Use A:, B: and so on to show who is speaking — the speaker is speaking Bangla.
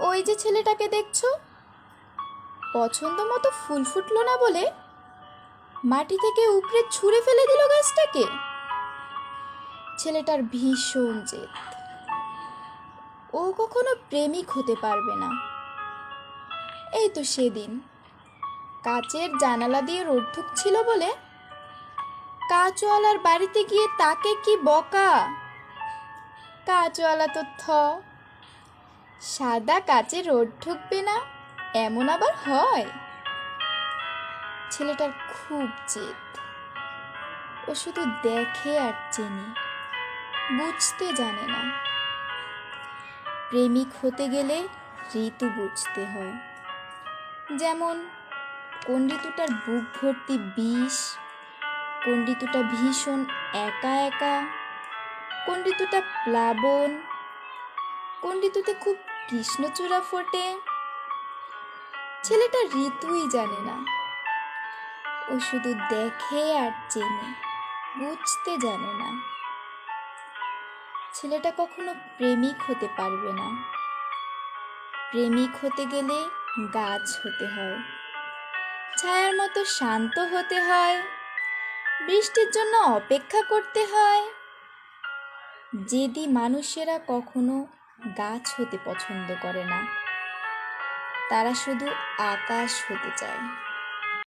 A: ওই যে ছেলেটাকে দেখছো, পছন্দ মতো ফুল ফুটলো না বলে মাটি থেকে উপড়ে ছুঁড়ে ফেলে দিল গাছটাকে। ছেলেটার ভীষণ জেদ, ও কখনো প্রেমিক হতে পারবে না। এই তো সেদিন কাচের জানালা দিয়ে রোদ ঢুকছিল বলে কাঁচওয়ালার বাড়িতে গিয়ে তাকে কি বকা। কাঁচওয়ালা তো সাদা কাচে রোদ ঢুকবে না এমন আবার হয়? ছেলেটার খুব জেদ, ও শুধু দেখে আর চেনে, বুঝতে জানে না। প্রেমিক হতে গেলে ঋতু বুঝতে হয়, যেমন কোন ঋতুটার বুক ভর্তি বিষ, কোন ঋতুটা ভীষণ একা একা, কোন ঋতুটা প্লাবন, কোন ঋতুতে খুব কৃষ্ণচূড়া ফোটে। ছেলেটা ঋতুই জানে না, ও শুধু দেখে আর চেনে, বুঝতে জানে না। ছেলেটা কখনো প্রেমিক হতে পারবে না। প্রেমিক হতে গেলে গাছ হতে হয়, ছায়ার মতো শান্ত হতে হয়, বৃষ্টির জন্য অপেক্ষা করতে হয়। জেদি মানুষেরা কখনো গাছ হতে পছন্দ করে না, তারা শুধু আকাশ হতে চায়।